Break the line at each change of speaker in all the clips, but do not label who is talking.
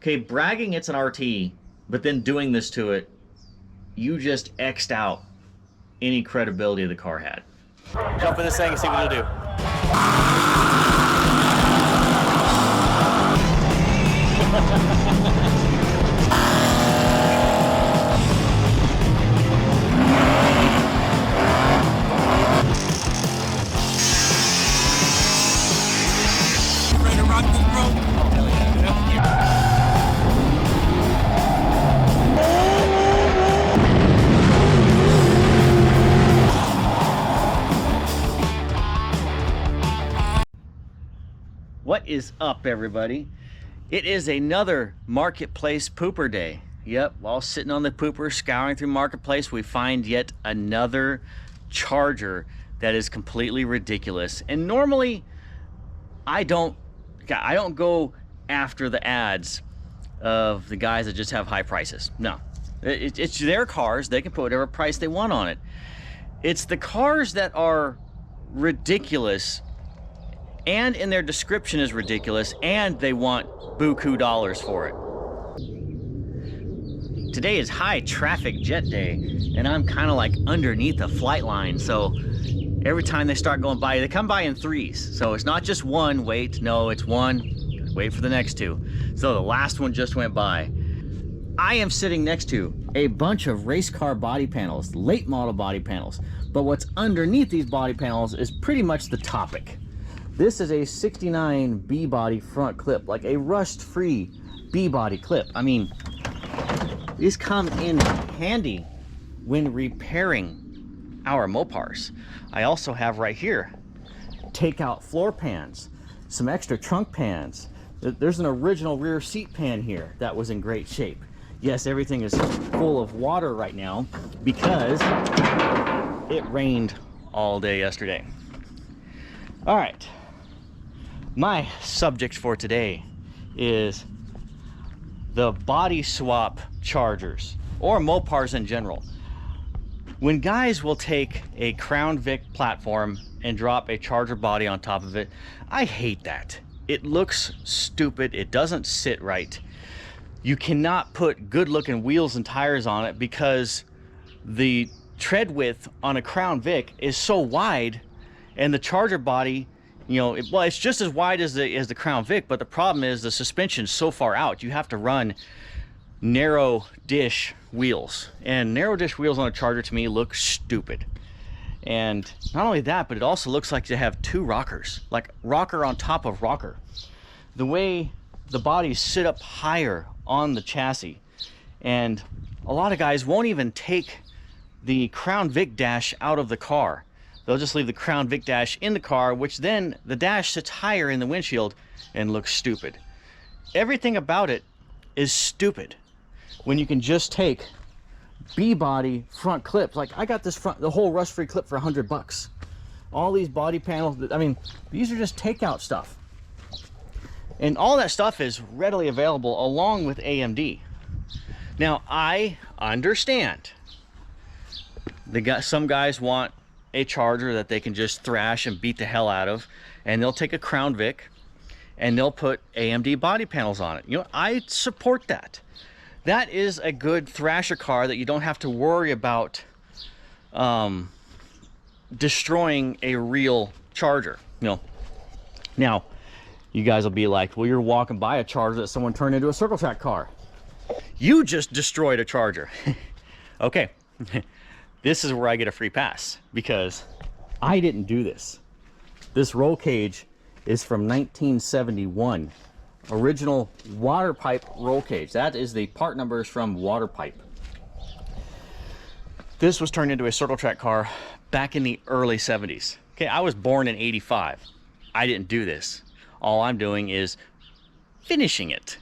Okay, bragging it's an RT, but then doing this to it, you just X'd out any credibility the car had.
Jump in this thing and see what it'll do.
Ready to rock this, bro?
Oh, hell yeah.
What is up, everybody? It is another Marketplace Pooper Day. Yep, while sitting on the pooper, scouring through Marketplace, we find yet another charger that is completely ridiculous. And normally, I don't go after the ads of the guys that just have high prices. No, it's their cars. They can put whatever price they want on it. It's the cars that are ridiculous, and in their description is ridiculous, and they want buku dollars for it. Today is high traffic jet day, and I'm kind of like underneath a flight line, so every time they start going by, they come by in threes. So it's not just one, wait, no, it's one, wait for the next two. So the last one just went by. I am sitting next to a bunch of race car body panels, late model body panels, but what's underneath these body panels is pretty much the topic. This is a 69 B-body front clip, like a rust-free B-body clip. I mean, these come in handy when repairing our Mopars. I also have right here takeout floor pans, some extra trunk pans. There's an original rear seat pan here that was in great shape. Yes, everything is full of water right now because it rained all day yesterday. All right. My subject for today is the body swap chargers, or Mopars in general. When guys will take a Crown Vic platform and drop a charger body on top of it, I hate that. It looks stupid, it doesn't sit right. You cannot put good looking wheels and tires on it because the tread width on a Crown Vic is so wide, and the charger body, you know, well, it's just as wide as the Crown Vic, but the problem is the suspension's so far out. You have to run narrow dish wheels, and narrow dish wheels on a charger to me look stupid. And not only that, but it also looks like they have two rockers, like rocker on top of rocker. The way the bodies sit up higher on the chassis, and a lot of guys won't even take the Crown Vic dash out of the car. They'll just leave the Crown Vic dash in the car, which then the dash sits higher in the windshield and looks stupid. Everything about it is stupid when you can just take B-body front clips. Like, I got the whole rust-free clip for $100. All these body panels, I mean, these are just takeout stuff. And all that stuff is readily available along with AMD. Now, I understand some guys want a charger that they can just thrash and beat the hell out of, and they'll take a Crown Vic and they'll put AMD body panels on it. You know, I support that. That is a good thrasher car that you don't have to worry about destroying a real charger. You know, now you guys will be like, well, you're walking by a charger that someone turned into a circle track car. You just destroyed a charger. Okay. This is where I get a free pass because I didn't do this. This roll cage is from 1971. Original water pipe roll cage. That is the part numbers from water pipe. This was turned into a circle track car back in the early 70s. Okay, I was born in 85. I didn't do this. All I'm doing is finishing it.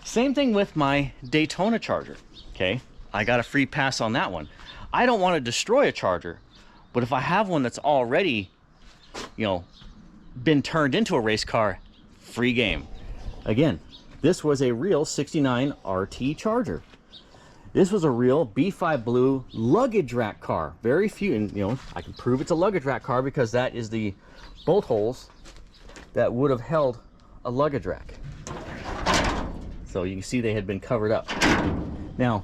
Same thing with my Daytona charger. Okay, I got a free pass on that one. I don't want to destroy a charger, but if I have one that's already, you know, been turned into a race car, free game. Again, this was a real 69 RT charger. This was a real B5 Blue luggage rack car. Very few, and you know, I can prove it's a luggage rack car because that is the bolt holes that would have held a luggage rack. So you can see they had been covered up. Now,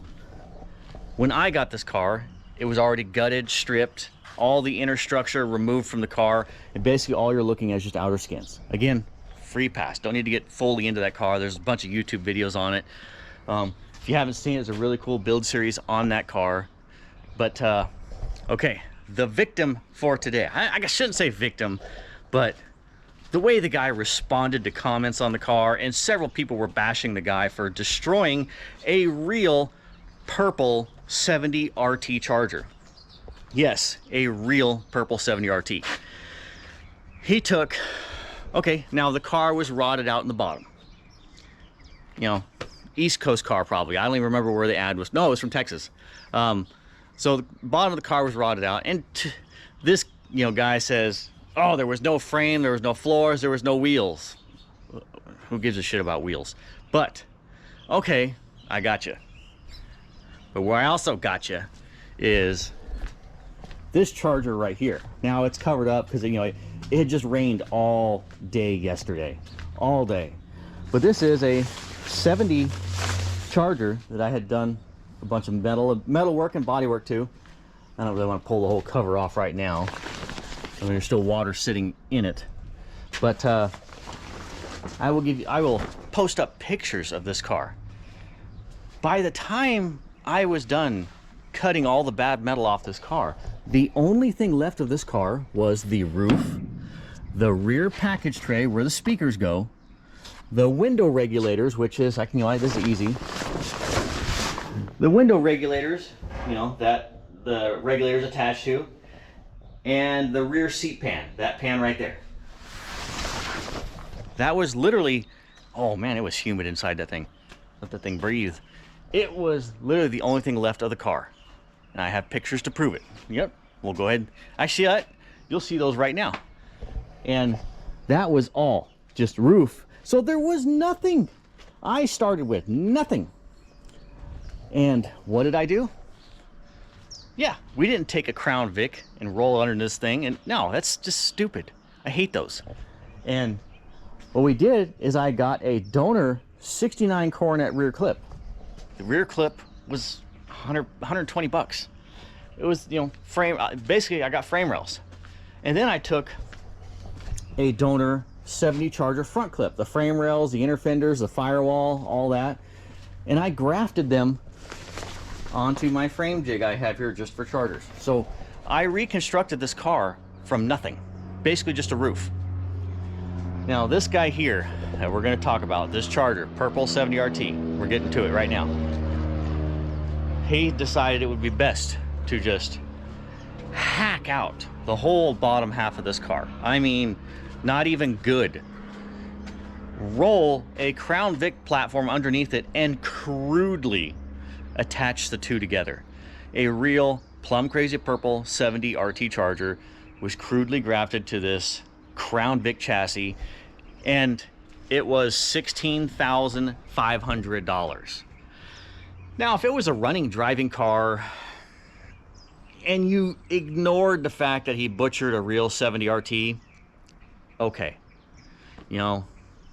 when I got this car, it was already gutted, stripped, all the inner structure removed from the car, and basically all you're looking at is just outer skins. Again, free pass. Don't need to get fully into that car. There's a bunch of YouTube videos on it. If you haven't seen it, there's a really cool build series on that car. But okay, the victim for today. I shouldn't say victim, but the way the guy responded to comments on the car, and several people were bashing the guy for destroying a real purple 70 RT Charger. Yes, a real purple 70 RT. He took, okay, now the car was rotted out in the bottom. You know, East Coast car probably. I don't even remember where the ad was. No, it was from Texas. So the bottom of the car was rotted out, and this, you know, guy says, oh, there was no frame, there was no floors, there was no wheels. Who gives a shit about wheels? But, okay, I got you. But where I also got you is this Charger right here. Now it's covered up because, you know, it had just rained all day yesterday, all day. But this is a 70 Charger that I had done a bunch of metal work and body work too. I don't really want to pull the whole cover off right now. I mean, there's still water sitting in it. But I will post up pictures of this car. By the time I was done cutting all the bad metal off this car, the only thing left of this car was the roof, the rear package tray where the speakers go, the window regulators, which is, this is easy. The window regulators, you know, that the regulator's attached to, and the rear seat pan, that pan right there. That was literally, oh man, it was humid inside that thing. Let that thing breathe. It was literally the only thing left of the car. And I have pictures to prove it. Yep, we'll go ahead. Actually, you'll see those right now. And that was all, just roof. So there was nothing. I started with nothing. And what did I do? Yeah, we didn't take a Crown Vic and roll it under this thing. And no, that's just stupid. I hate those. And what we did is I got a donor 69 Coronet rear clip. The rear clip was 120 bucks. It was, you know, frame, basically I got frame rails. And then I took a donor 70 Charger front clip, the frame rails, the inner fenders, the firewall, all that. And I grafted them onto my frame jig I have here just for Chargers. So I reconstructed this car from nothing, basically just a roof. Now this guy here that we're going to talk about, this Charger, purple 70 RT, we're getting to it right now. He decided it would be best to just hack out the whole bottom half of this car. I mean, not even good. Roll a Crown Vic platform underneath it and crudely attach the two together. A real plum crazy purple 70 RT Charger was crudely grafted to this Crown Vic chassis, and it was $16,500. Now, if it was a running driving car and you ignored the fact that he butchered a real 70 RT, okay, you know,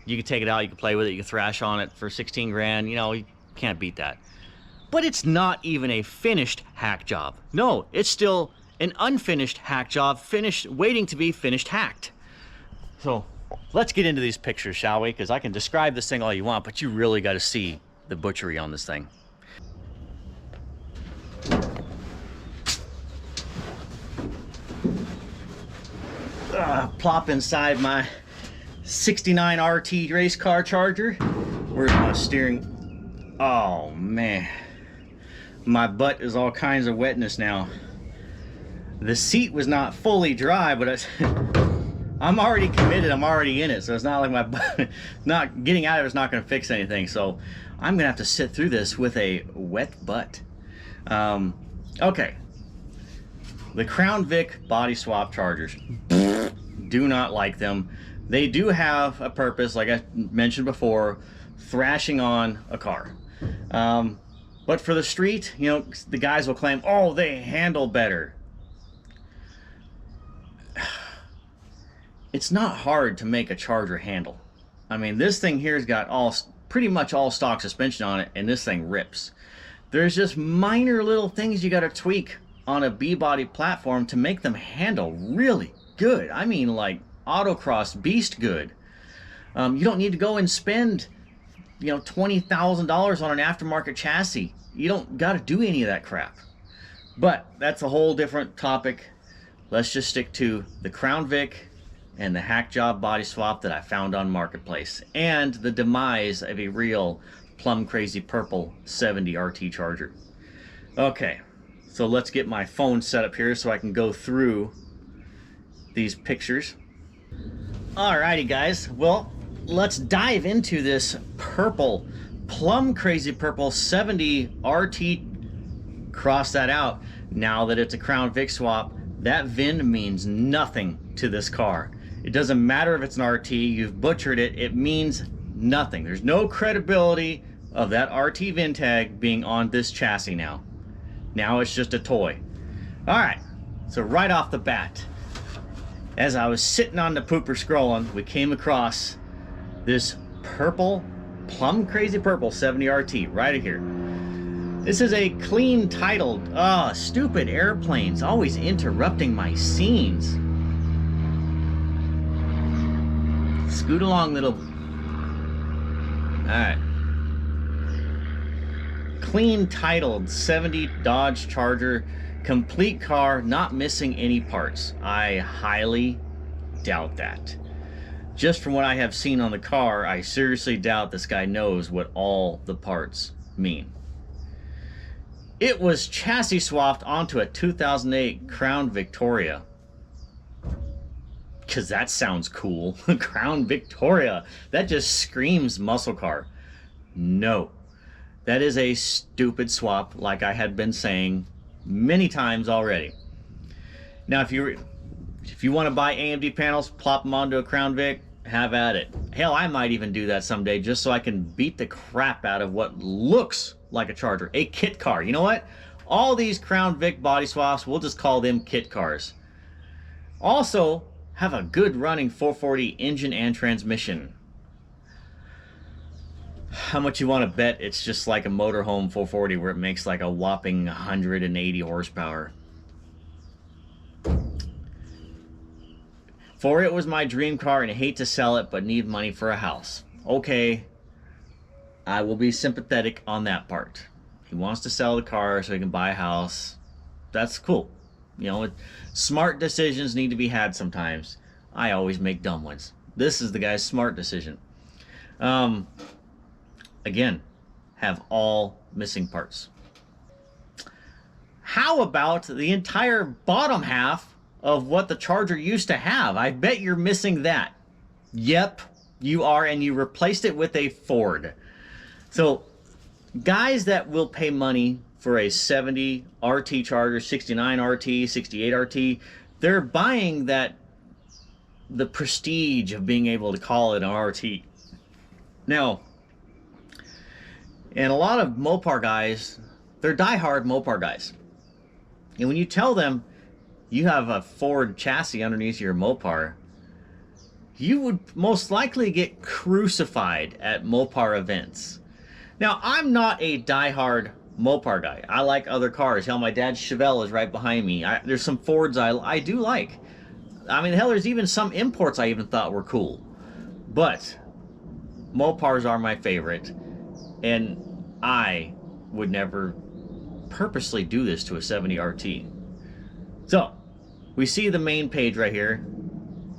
you could take it out, you could play with it, you could thrash on it for 16 grand, you know, you can't beat that. But it's not even a finished hack job. No, it's still an unfinished hack job, waiting to be finished hacked. So let's get into these pictures, shall we? Because I can describe this thing all you want, but you really got to see the butchery on this thing. Plop inside my 69 RT race car Charger. Where's my steering? Oh man, my butt is all kinds of wetness now. The seat was not fully dry, but I'm already committed, I'm already in it, so it's not like my butt, not getting out of it is not going to fix anything. So I'm gonna have to sit through this with a wet butt. Okay, the Crown Vic body swap Chargers, do not like them. They do have a purpose, like I mentioned before, thrashing on a car. But for the street, you know, the guys will claim, oh, they handle better. It's not hard to make a Charger handle. I mean, this thing here's got all pretty much all stock suspension on it, and this thing rips. There's just minor little things you got to tweak on a B-body platform to make them handle really good. I mean, like autocross beast good. You don't need to go and spend, you know, $20,000 on an aftermarket chassis. You don't got to do any of that crap. But that's a whole different topic. Let's just stick to the Crown Vic and the hack job body swap that I found on Marketplace, and the demise of a real plum crazy purple 70 RT Charger. Okay, so let's get my phone set up here so I can go through these pictures. Alrighty guys, well, let's dive into this purple, plum crazy purple 70 RT. Cross that out. Now that it's a Crown Vic swap, that VIN means nothing to this car. It doesn't matter if it's an RT, you've butchered it, it means nothing. There's no credibility of that RT VIN tag being on this chassis now. Now it's just a toy. Alright, so right off the bat, as I was sitting on the pooper scrolling, we came across this purple, plum crazy purple 70 RT right here. This is a clean titled, stupid airplanes always interrupting my scenes. Scoot along, little. Alright. Clean titled 70 Dodge Charger, complete car, not missing any parts. I highly doubt that. Just from what I have seen on the car, I seriously doubt this guy knows what all the parts mean. It was chassis swapped onto a 2008 Crown Victoria. Because that sounds cool. Crown Victoria. That just screams muscle car. No. That is a stupid swap, like I had been saying many times already. Now, if you want to buy AMD panels, plop them onto a Crown Vic, have at it. Hell, I might even do that someday just so I can beat the crap out of what looks like a Charger, a kit car. You know what? All these Crown Vic body swaps, we'll just call them kit cars. Also, have a good running 440 engine and transmission. How much you want to bet it's just like a motorhome 440 where it makes like a whopping 180 horsepower? For it was my dream car and I hate to sell it but need money for a house. Okay, I will be sympathetic on that part. He wants to sell the car so he can buy a house. That's cool. You know, smart decisions need to be had sometimes. I always make dumb ones. This is the guy's smart decision. Again, have all missing parts. How about the entire bottom half of what the Charger used to have? I bet you're missing that. Yep, you are, and you replaced it with a Ford. So, guys that will pay money for a 70 RT Charger, 69 RT, 68 RT, they're buying the prestige of being able to call it an RT. Now, and a lot of Mopar guys, they're diehard Mopar guys. And when you tell them you have a Ford chassis underneath your Mopar, you would most likely get crucified at Mopar events. Now, I'm not a diehard Mopar guy. I like other cars. Hell, my dad's Chevelle is right behind me. There's some Fords I do like. I mean, hell, there's even some imports I even thought were cool. But Mopars are my favorite. And I would never purposely do this to a 70 RT. So, we see the main page right here.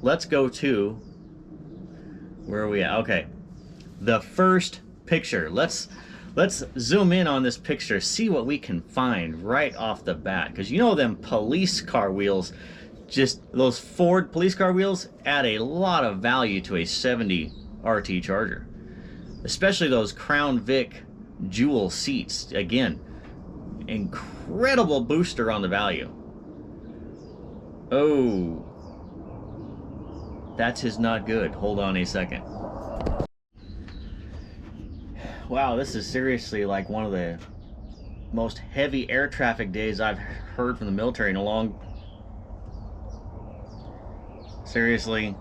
Let's go to, where are we at? Okay, the first picture. Let's zoom in on this picture, see what we can find right off the bat. Because you know them police car wheels, just those Ford police car wheels add a lot of value to a 70 RT Charger. Especially those Crown Vic jewel seats. Again, incredible booster on the value. Oh, that's his not good. Hold on a second. Wow, this is seriously like one of the most heavy air traffic days I've heard from the military in a long... Seriously,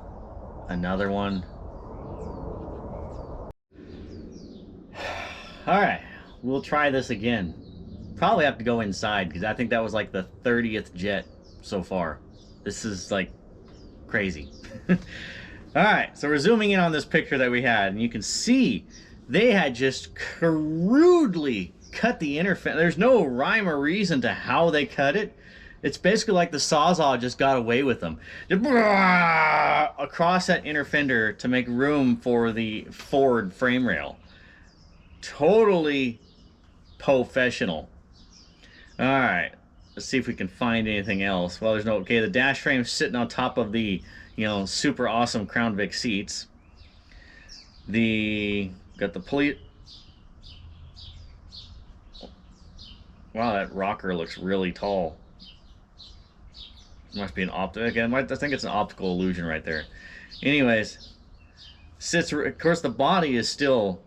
another one. All right, we'll try this again. Probably have to go inside because I think that was like the 30th jet so far. This is like crazy. All right, so we're zooming in on this picture that we had, and you can see they had just crudely cut the inner fender. There's no rhyme or reason to how they cut it. It's basically like the Sawzall just got away with them. Just across that inner fender to make room for the forward frame rail. Totally professional. All right, let's see if we can find anything else. Well, there's no, okay, the dash frame's sitting on top of the, you know, super awesome Crown Vic seats. Got the police. Wow, that rocker looks really tall. Must be an optical. Again, I think it's an optical illusion right there. Anyways, sits. Of course, the body is still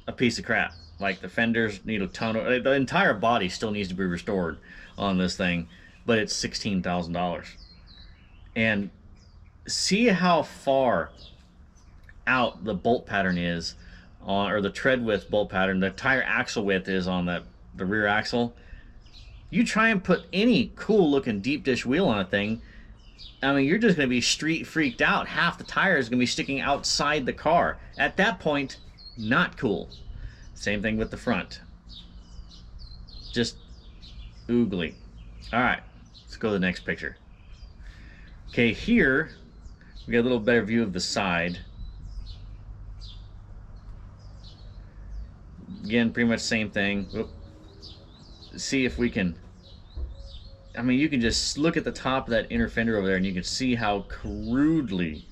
a piece of crap. Like the fenders need a ton of. The entire body still needs to be restored on this thing, but it's $16,000. And see how far out the bolt pattern is on, or the tread width bolt pattern. The tire axle width is on the rear axle. You try and put any cool looking deep dish wheel on a thing, I mean, you're just going to be street freaked out. Half the tire is going to be sticking outside the car. At that point, not cool. Same thing with the front. Just oogly. All right, let's go to the next picture. Okay, here we got a little better view of the side. Again, pretty much same thing. Oop. See if we can, I mean, you can just look at the top of that inner fender over there and you can see how crudely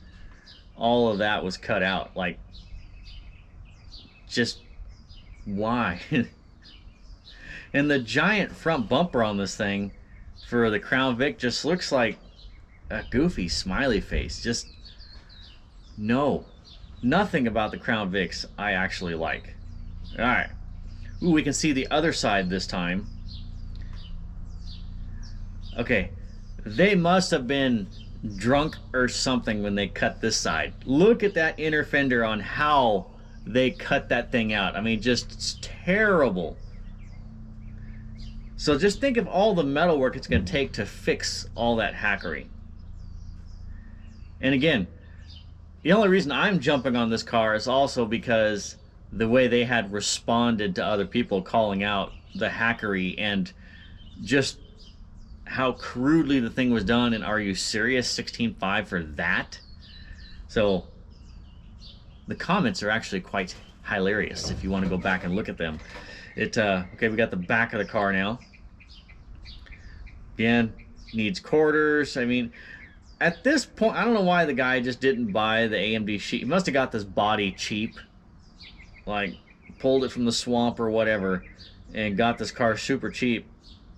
all of that was cut out. Like, just why? And the giant front bumper on this thing for the Crown Vic just looks like a goofy smiley face. Just no, nothing about the Crown Vics I actually like. All right. Ooh, we can see the other side this time. Okay, they must have been drunk or something when they cut this side. Look at that inner fender on how they cut that thing out. I mean, just it's terrible. So just think of all the metal work it's going to take to fix all that hackery. And again, the only reason I'm jumping on this car is also because the way they had responded to other people calling out the hackery and just how crudely the thing was done. And are you serious? 16.5 for that? So the comments are actually quite hilarious if you want to go back and look at them. Okay, we got the back of the car now. Again, needs quarters. I mean, at this point, I don't know why the guy just didn't buy the AMD sheet. He must have got this body cheap, like pulled it from the swamp or whatever, and got this car super cheap.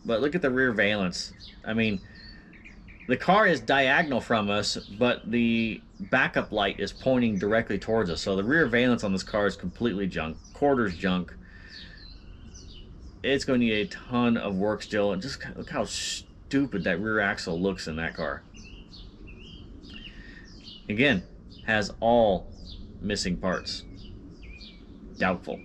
But look at the rear valence. I mean, the car is diagonal from us, but the backup light is pointing directly towards us. So the rear valence on this car is completely junk. Quarters junk. It's going to need a ton of work still. And just look how stupid that rear axle looks in that car. Again, has all missing parts. Doubtful.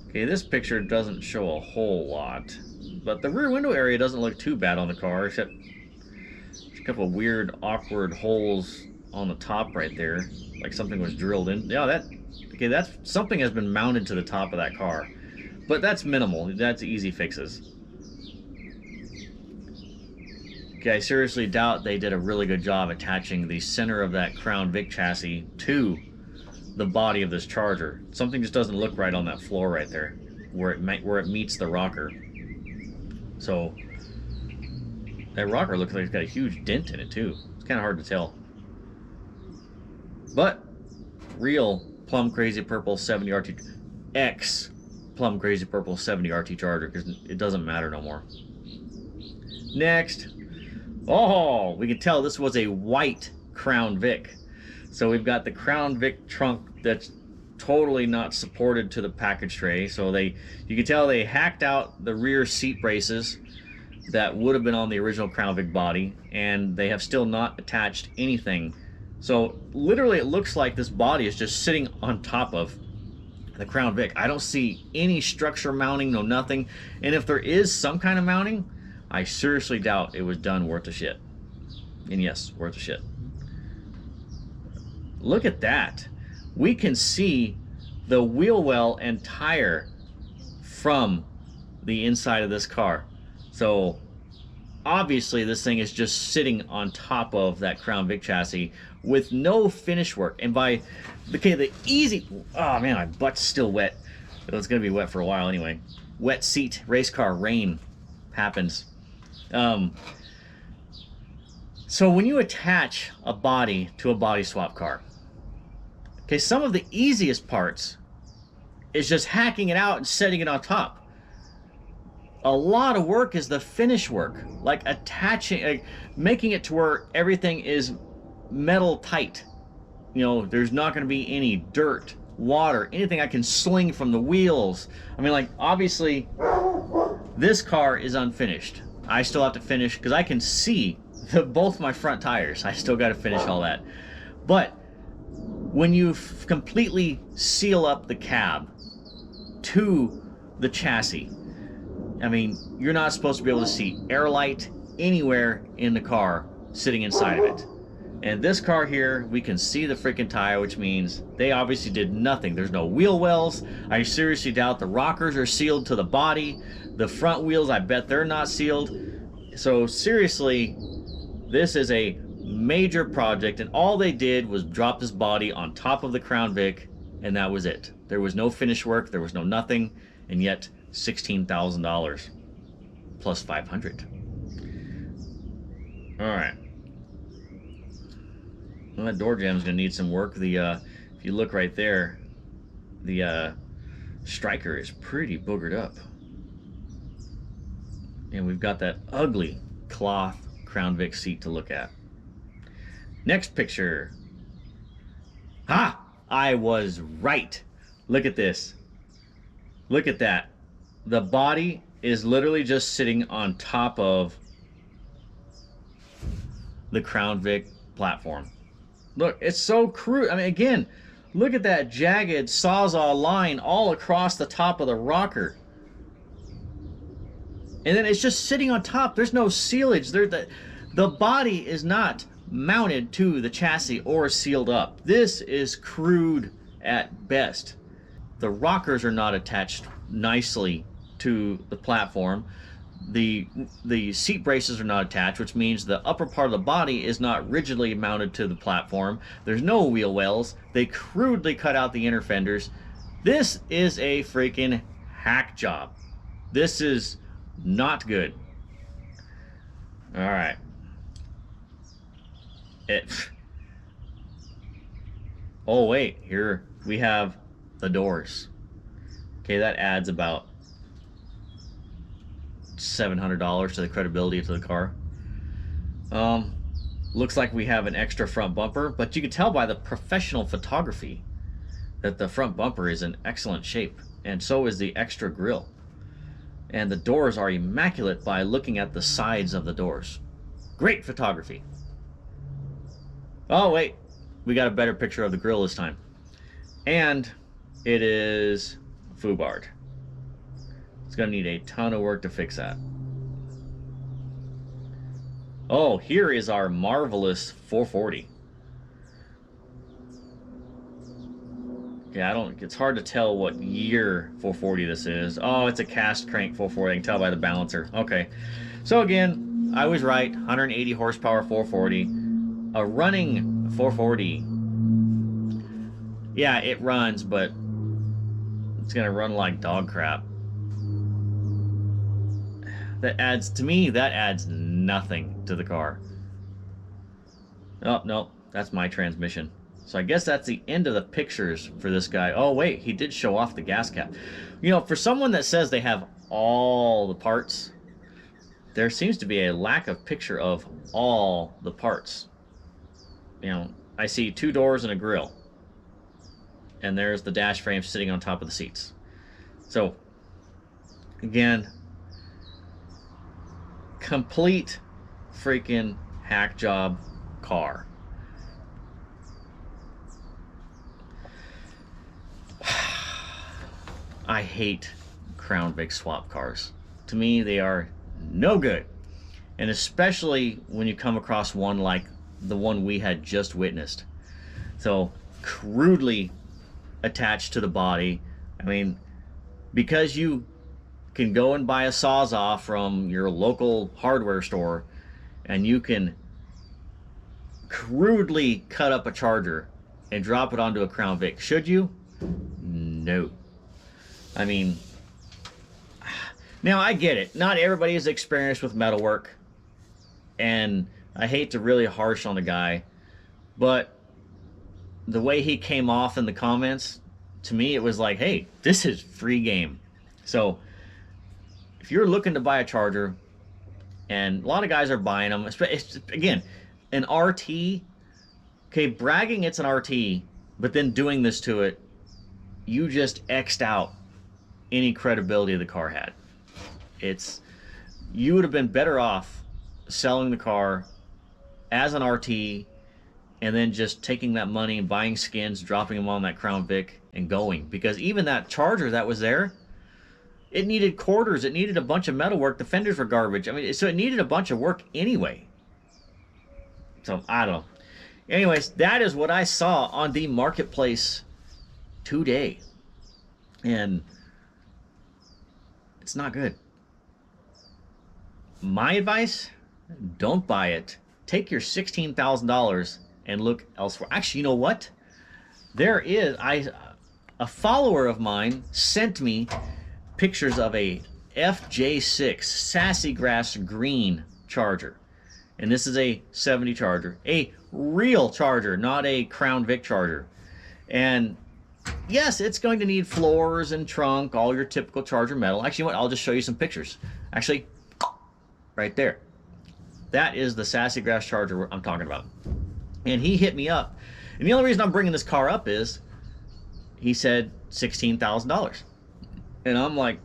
Okay, this picture doesn't show a whole lot, but the rear window area doesn't look too bad on the car, except a couple of weird, awkward holes on the top right there, like something was drilled in. Yeah, that's something has been mounted to the top of that car, but that's minimal. That's easy fixes. Okay, I seriously doubt they did a really good job attaching the center of that Crown Vic chassis to the body of this Charger. Something just doesn't look right on that floor right there, where it meets the rocker. So that rocker looks like it's got a huge dent in it too. It's kind of hard to tell. But real Plum Crazy Purple 70 RT X Plum Crazy Purple 70 RT Charger, because it doesn't matter no more. Next. Oh, we can tell this was a white Crown Vic. So we've got the Crown Vic trunk that's totally not supported to the package tray. So you can tell they hacked out the rear seat braces that would have been on the original Crown Vic body, and they have still not attached anything. So literally it looks like this body is just sitting on top of the Crown Vic. I don't see any structure mounting, no nothing. And if there is some kind of mounting, I seriously doubt it was done worth a shit. And yes, worth a shit. Look at that. We can see the wheel well and tire from the inside of this car. So obviously this thing is just sitting on top of that Crown Vic chassis with no finish work. And by, okay, the easy, oh man, my butt's still wet. It's gonna be wet for a while anyway. Wet seat, race car, rain happens. So when you attach a body to a body swap car, okay, some of the easiest parts is just hacking it out and setting it on top. A lot of work is the finish work, like attaching, like making it to where everything is metal tight. You know, there's not going to be any dirt, water, anything I can sling from the wheels. I mean, like, obviously, this car is unfinished. I still have to finish, because I can see both my front tires. I still got to finish all that. But when you completely seal up the cab to the chassis, I mean, you're not supposed to be able to see air light anywhere in the car sitting inside of it. And this car here, we can see the freaking tire, which means they obviously did nothing. There's no wheel wells. I seriously doubt the rockers are sealed to the body. The front wheels, I bet they're not sealed. So seriously, this is a major project, and all they did was drop this body on top of the Crown Vic, and that was it. There was no finish work, there was no nothing, and yet $16,000 plus $500. All right. Well, that door jam's gonna need some work. The if you look right there, the striker is pretty boogered up, and we've got that ugly cloth Crown Vic seat to look at. Next picture. Ha! I was right. Look at this. Look at that. The body is literally just sitting on top of the Crown Vic platform. Look, it's so crude. I mean, again, look at that jagged sawzall line all across the top of the rocker. And then it's just sitting on top. There's no sealage. The body is not mounted to the chassis or sealed up. This is crude at best. The rockers are not attached nicely to the platform. The seat braces are not attached, which means the upper part of the body is not rigidly mounted to the platform. There's no wheel wells. They crudely cut out the inner fenders. This is a freaking hack job. This is not good. All right. Oh wait, here we have the doors. Okay, that adds about $700 to the credibility to the car. Looks like we have an extra front bumper, but you can tell by the professional photography that the front bumper is in excellent shape, and so is the extra grille. And the doors are immaculate by looking at the sides of the doors. Great photography. Oh wait, we got a better picture of the grille this time. And it is foobarred. It's gonna need a ton of work to fix that. Oh, here is our marvelous 440. Yeah, it's hard to tell what year 440 this is. Oh, it's a cast crank 440. I can tell by the balancer. Okay. So again, I was right. 180 horsepower 440. A running 440. Yeah, it runs, but it's gonna run like dog crap. That adds nothing to the car. Oh, no, that's my transmission. So I guess that's the end of the pictures for this guy. Oh, wait, he did show off the gas cap. You know, for someone that says they have all the parts, there seems to be a lack of picture of all the parts. You know, I see 2 doors and a grille. And there's the dash frame sitting on top of the seats. So, again, complete freaking hack job car. I hate Crown Vic swap cars. To me, they are no good. And especially when you come across one like the one we had just witnessed. So, crudely attached to the body. I mean, because you can go and buy a Sawzall from your local hardware store, and you can crudely cut up a Charger and drop it onto a Crown Vic. Should you? No. I mean, now I get it. Not everybody is experienced with metalwork, and I hate to really harsh on the guy, but the way he came off in the comments, to me it was like, hey, this is free game. So if you're looking to buy a Charger, and a lot of guys are buying them, it's, again, an RT, okay, bragging it's an RT, but then doing this to it, you just X'd out any credibility the car had. You would have been better off selling the car as an RT, and then just taking that money and buying skins, dropping them on that Crown Vic, and going. Because even that Charger that was there, it needed quarters, it needed a bunch of metal work, the fenders were garbage. I mean, so it needed a bunch of work anyway. So, I don't know. Anyways, that is what I saw on the marketplace today. And it's not good. My advice, don't buy it. Take your $16,000 and look elsewhere. Actually, you know what? There is, a follower of mine sent me pictures of a FJ6 Sassy Grass green Charger. And this is a 70 Charger. A real Charger, not a Crown Vic Charger. And yes, it's going to need floors and trunk, all your typical Charger metal. Actually, what? I'll just show you some pictures. Actually, right there. That is the Sassy Grass Charger I'm talking about. And he hit me up. And the only reason I'm bringing this car up is he said $16,000. And I'm like,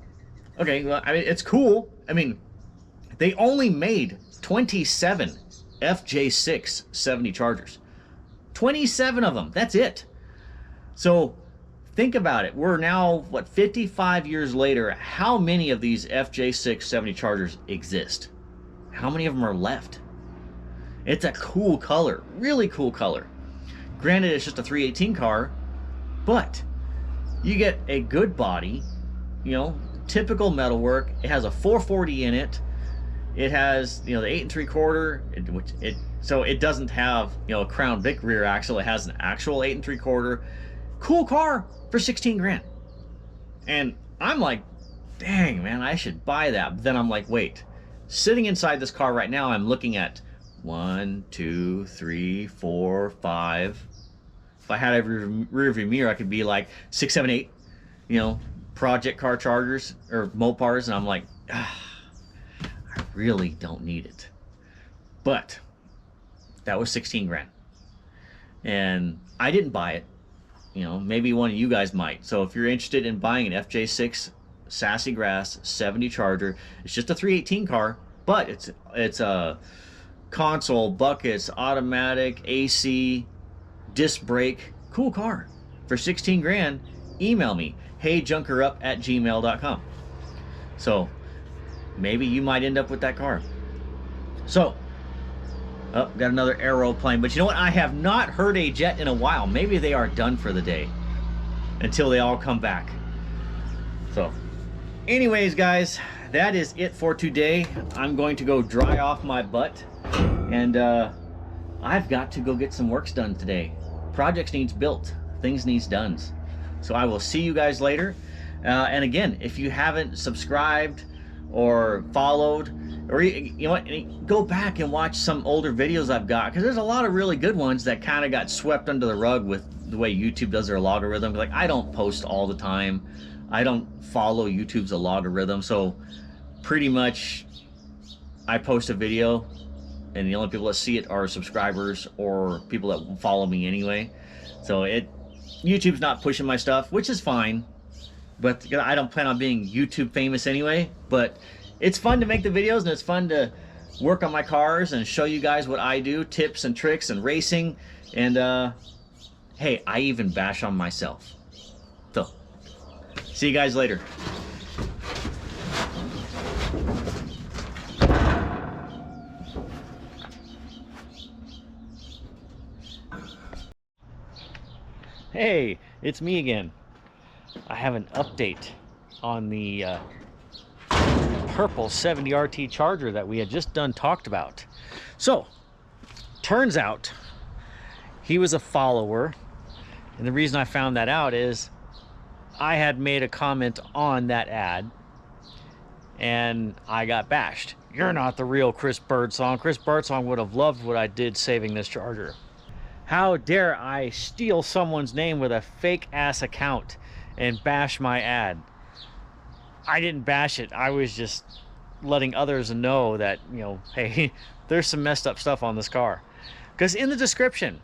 okay, well, I mean, it's cool. I mean, they only made 27 FJ6 70 Chargers. 27 of them. That's it. So think about it. We're now, what, 55 years later. How many of these FJ6 70 Chargers exist? How many of them are left? It's a cool color. Really cool color. Granted, it's just a 318 car, but you get a good body, you know, typical metalwork. It has a 440 in it. It has, you know, the 8 3/4, so it doesn't have, you know, a Crown Vic rear axle. It has an actual 8 3/4. Cool car for 16 grand. And I'm like, dang, man, I should buy that. But then I'm like, wait, sitting inside this car right now, I'm looking at 1, 2, 3, 4, 5. If I had a rear view mirror, I could be like 6, 7, 8, you know, project car Chargers or Mopars. And I'm like, I really don't need it. But that was 16 grand. And I didn't buy it. You know, maybe one of you guys might. So if you're interested in buying an FJ6 Sassy Grass 70 Charger, it's just a 318 car, but it's a console, buckets, automatic, AC, disc brake, cool car for 16 grand. Email me, heyjunkerup@gmail.com. So maybe you might end up with that car. So, oh, got another aeroplane. But you know what? I have not heard a jet in a while. Maybe they are done for the day until they all come back. So, anyways, guys, that is it for today. I'm going to go dry off my butt. And I've got to go get some works done today. Projects needs built. Things needs done. So I will see you guys later. And again, if you haven't subscribed or followed, or you know what, go back and watch some older videos I've got, because there's a lot of really good ones that kind of got swept under the rug with the way YouTube does their logarithm. Like, I don't post all the time. I don't follow YouTube's logarithm, so pretty much I post a video and the only people that see it are subscribers or people that follow me anyway. So YouTube's not pushing my stuff, which is fine, but I don't plan on being YouTube famous anyway. But it's fun to make the videos, and it's fun to work on my cars and show you guys what I do, tips and tricks and racing. And hey, I even bash on myself. So See you guys later. Hey, it's me again. I have an update on the purple 70 RT Charger that we had just talked about. So, turns out he was a follower, and the reason I found that out is I had made a comment on that ad and I got bashed. You're not the real Chris Birdsong. Chris Birdsong would have loved what I did saving this Charger. How dare I steal someone's name with a fake ass account and bash my ad? I didn't bash it. I was just letting others know that, you know, hey, there's some messed up stuff on this car. Because in the description,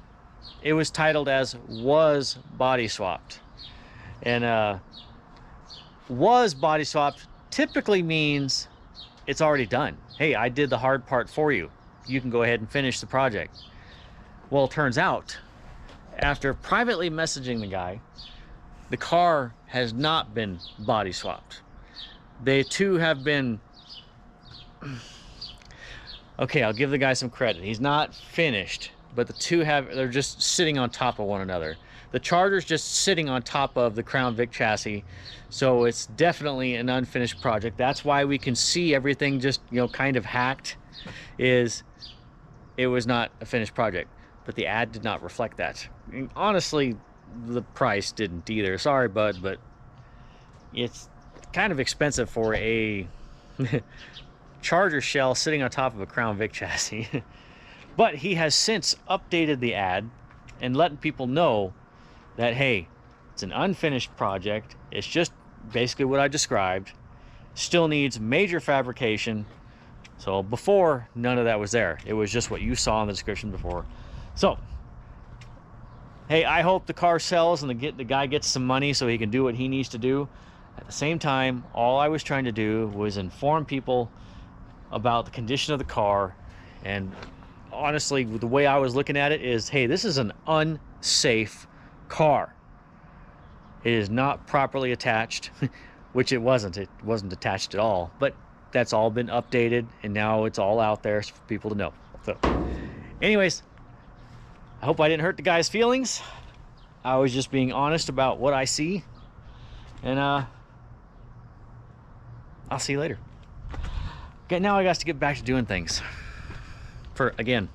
it was titled as was body swapped. And was body swapped typically means it's already done. Hey, I did the hard part for you. You can go ahead and finish the project. Well, it turns out, after privately messaging the guy, the car has not been body swapped. They too have been... Okay, I'll give the guy some credit. He's not finished, but the two they're just sitting on top of one another. The Charger's just sitting on top of the Crown Vic chassis, so it's definitely an unfinished project. That's why we can see everything just, you know, kind of hacked, is it was not a finished project. But the ad did not reflect that. And honestly, the price didn't either. Sorry, bud, but it's kind of expensive for a Charger shell sitting on top of a Crown Vic chassis. But he has since updated the ad and letting people know that, hey, it's an unfinished project. It's just basically what I described. Still needs major fabrication. So before, none of that was there. It was just what you saw in the description before. So, hey, I hope the car sells and the guy gets some money so he can do what he needs to do. At the same time, all I was trying to do was inform people about the condition of the car. And honestly, the way I was looking at it is, hey, this is an unsafe car. It is not properly attached, which it wasn't. It wasn't attached at all. But that's all been updated, and now it's all out there for people to know. So, anyways, I hope I didn't hurt the guy's feelings. I was just being honest about what I see. And I'll see you later. Okay, now I got to get back to doing things. For, again,